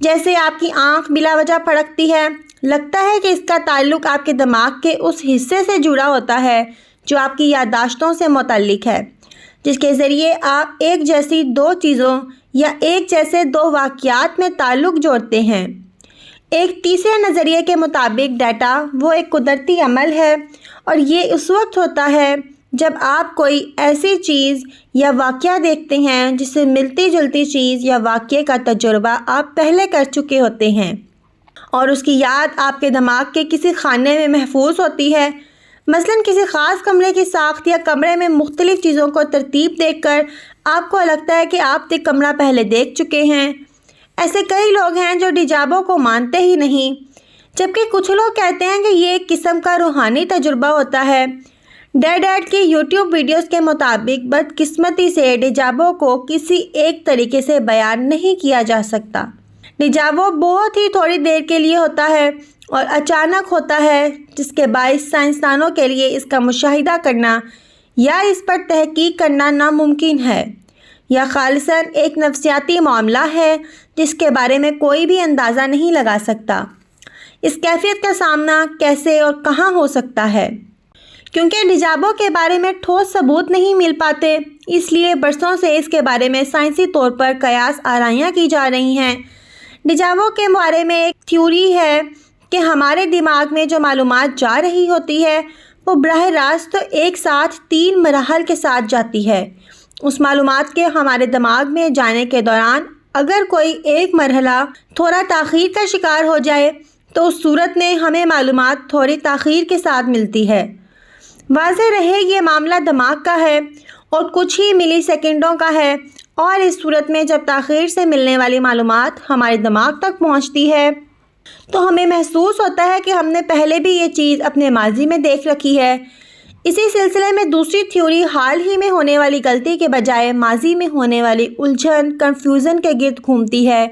جیسے آپ کی آنکھ بلا وجہ پھڑکتی ہے، لگتا ہے کہ اس کا تعلق آپ کے دماغ کے اس حصے سے جڑا ہوتا ہے جو آپ کی یادداشتوں سے متعلق ہے، جس کے ذریعے آپ ایک جیسی دو چیزوں یا ایک جیسے دو واقعات میں تعلق جوڑتے ہیں۔ ایک تیسرے نظریے کے مطابق ڈیٹا وہ ایک قدرتی عمل ہے، اور یہ اس وقت ہوتا ہے جب آپ کوئی ایسی چیز یا واقعہ دیکھتے ہیں جس سے ملتی جلتی چیز یا واقعے کا تجربہ آپ پہلے کر چکے ہوتے ہیں، اور اس کی یاد آپ کے دماغ کے کسی خانے میں محفوظ ہوتی ہے۔ مثلاً کسی خاص کمرے کی ساخت یا کمرے میں مختلف چیزوں کو ترتیب دیکھ کر آپ کو لگتا ہے کہ آپ یہ کمرہ پہلے دیکھ چکے ہیں۔ ایسے کئی لوگ ہیں جو ڈیجابو کو مانتے ہی نہیں، جبکہ کچھ لوگ کہتے ہیں کہ یہ ایک قسم کا روحانی تجربہ ہوتا ہے۔ ڈیڈ کی یوٹیوب ویڈیوز کے مطابق بدقسمتی سے ڈیجابو کو کسی ایک طریقے سے بیان نہیں کیا جا سکتا۔ ڈیجابو بہت ہی تھوڑی دیر کے لیے ہوتا ہے اور اچانک ہوتا ہے، جس کے باعث سائنسدانوں کے لیے اس کا مشاہدہ کرنا یا اس پر تحقیق کرنا ناممکن ہے، یا خالصاً ایک نفسیاتی معاملہ ہے جس کے بارے میں کوئی بھی اندازہ نہیں لگا سکتا۔ اس کیفیت کا سامنا کیسے اور کہاں ہو سکتا ہے؟ کیونکہ ڈیجابو کے بارے میں ٹھوس ثبوت نہیں مل پاتے، اس لیے برسوں سے اس کے بارے میں سائنسی طور پر قیاس آرائیاں کی جا رہی ہیں۔ ڈیجابو کے بارے میں ایک تھیوری ہے کہ ہمارے دماغ میں جو معلومات جا رہی ہوتی ہے وہ براہ راست ایک ساتھ 3 مراحل کے ساتھ جاتی ہے۔ اس معلومات کے ہمارے دماغ میں جانے کے دوران اگر کوئی ایک مرحلہ تھوڑا تاخیر کا شکار ہو جائے تو اس صورت میں ہمیں معلومات تھوڑی تاخیر کے ساتھ ملتی ہے۔ واضح رہے یہ معاملہ دماغ کا ہے اور کچھ ہی ملی سیکنڈوں کا ہے، اور اس صورت میں جب تاخیر سے ملنے والی معلومات ہمارے دماغ تک پہنچتی ہے تو ہمیں محسوس ہوتا ہے کہ ہم نے پہلے بھی یہ چیز اپنے ماضی میں دیکھ رکھی ہے۔ اسی سلسلے میں دوسری تھیوری حال ہی میں ہونے والی غلطی کے بجائے ماضی میں ہونے والی الجھن، کنفیوژن کے گرد گھومتی ہے،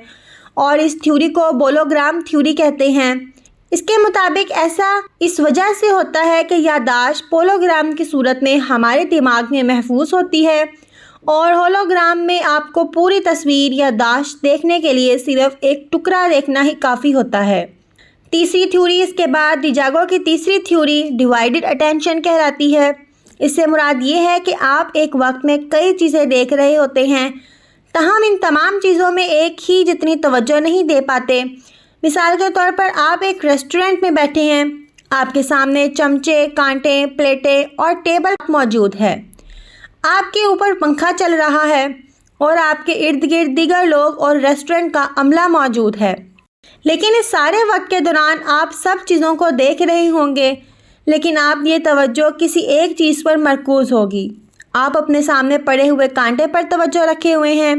اور اس تھیوری کو بولوگرام تھیوری کہتے ہیں۔ اس کے مطابق ایسا اس وجہ سے ہوتا ہے کہ یادداشت پولوگرام کی صورت میں ہمارے دماغ میں محفوظ ہوتی ہے، اور ہولوگرام میں آپ کو پوری تصویر یادداشت دیکھنے کے لیے صرف ایک ٹکڑا دیکھنا ہی کافی ہوتا ہے۔ تیسری تھیوری اس کے بعد ڈیجابو کی تیسری تھیوری ڈیوائیڈڈ اٹینشن کہلاتی ہے۔ اس سے مراد یہ ہے کہ آپ ایک وقت میں کئی چیزیں دیکھ رہے ہوتے ہیں، تاہم ان تمام چیزوں میں ایک ہی جتنی توجہ نہیں دے پاتے۔ مثال کے طور پر آپ ایک ریسٹورنٹ میں بیٹھے ہیں، آپ کے سامنے چمچے، کانٹے، پلیٹیں اور ٹیبل موجود ہے، آپ کے اوپر پنکھا چل رہا ہے، اور آپ کے ارد گرد دیگر لوگ اور ریسٹورنٹ کا عملہ موجود ہے۔ لیکن اس سارے وقت کے دوران آپ سب چیزوں کو دیکھ رہے ہوں گے، لیکن آپ یہ توجہ کسی ایک چیز پر مرکوز ہوگی۔ آپ اپنے سامنے پڑے ہوئے کانٹے پر توجہ رکھے ہوئے ہیں،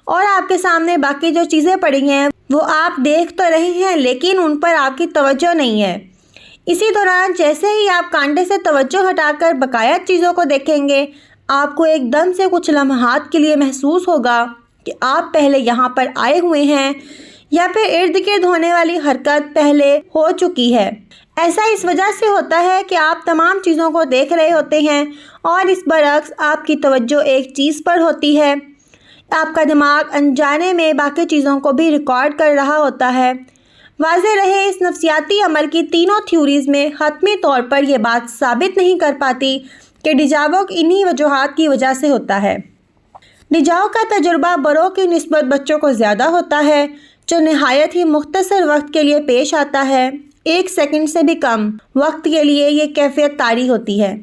اور آپ کے سامنے باقی جو چیزیں پڑی ہیں وہ آپ دیکھ تو رہے ہیں لیکن ان پر آپ کی توجہ نہیں ہے۔ اسی دوران جیسے ہی آپ کانٹے سے توجہ ہٹا کر بقایا چیزوں کو دیکھیں گے، آپ کو ایک دم سے کچھ لمحات کے لیے محسوس ہوگا کہ آپ پہلے یہاں پر آئے ہوئے ہیں، یا پھر ارد گرد ہونے والی حرکت پہلے ہو چکی ہے۔ ایسا اس وجہ سے ہوتا ہے کہ آپ تمام چیزوں کو دیکھ رہے ہوتے ہیں، اور اس برعکس آپ کی توجہ ایک چیز پر ہوتی ہے۔ آپ کا دماغ انجانے میں باقی چیزوں کو بھی ریکارڈ کر رہا ہوتا ہے۔ واضح رہے اس نفسیاتی عمل کی تینوں تھیوریز میں حتمی طور پر یہ بات ثابت نہیں کر پاتی کہ ڈیجابو انہی وجوہات کی وجہ سے ہوتا ہے۔ ڈیجابو کا تجربہ بڑوں کی نسبت بچوں کو زیادہ ہوتا ہے، جو نہایت ہی مختصر وقت کے لیے پیش آتا ہے۔ 1 سیکنڈ سے بھی کم وقت کے لیے یہ کیفیت طاری ہوتی ہے۔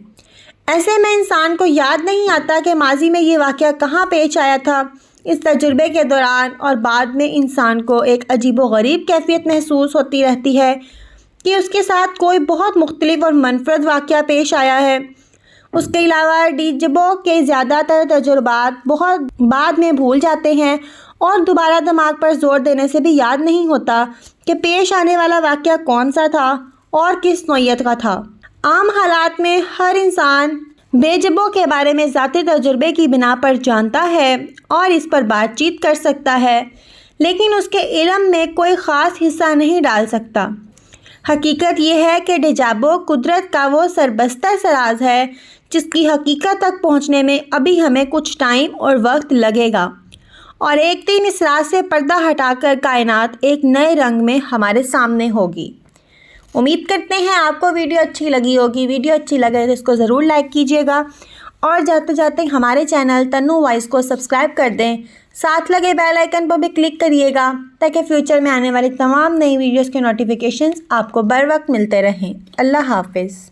ایسے میں انسان کو یاد نہیں آتا کہ ماضی میں یہ واقعہ کہاں پیش آیا تھا۔ اس تجربے کے دوران اور بعد میں انسان کو ایک عجیب و غریب کیفیت محسوس ہوتی رہتی ہے کہ اس کے ساتھ کوئی بہت مختلف اور منفرد واقعہ پیش آیا ہے۔ اس کے علاوہ ڈیجابو کے زیادہ تر تجربات بہت بعد میں بھول جاتے ہیں، اور دوبارہ دماغ پر زور دینے سے بھی یاد نہیں ہوتا کہ پیش آنے والا واقعہ کون سا تھا اور کس نوعیت کا تھا۔ عام حالات میں ہر انسان ڈیجابو کے بارے میں ذاتی تجربے کی بنا پر جانتا ہے اور اس پر بات چیت کر سکتا ہے، لیکن اس کے علم میں کوئی خاص حصہ نہیں ڈال سکتا۔ حقیقت یہ ہے کہ ڈیجابو قدرت کا وہ سربستہ سراز ہے جس کی حقیقت تک پہنچنے میں ابھی ہمیں کچھ ٹائم اور وقت لگے گا، اور ایک دن اس راز سے پردہ ہٹا کر کائنات ایک نئے رنگ میں ہمارے سامنے ہوگی۔ امید کرتے ہیں آپ کو ویڈیو اچھی لگی ہوگی۔ ویڈیو اچھی لگے تو اس کو ضرور لائک کیجیے گا اور جاتے جاتے ہمارے چینل تنو وائس کو سبسکرائب کر دیں، ساتھ لگے بیل آئیکن پر بھی کلک کریے گا تاکہ فیوچر میں آنے والی تمام نئی ویڈیوز کے نوٹیفیکیشنز آپ کو بر وقت ملتے رہیں۔ اللہ حافظ۔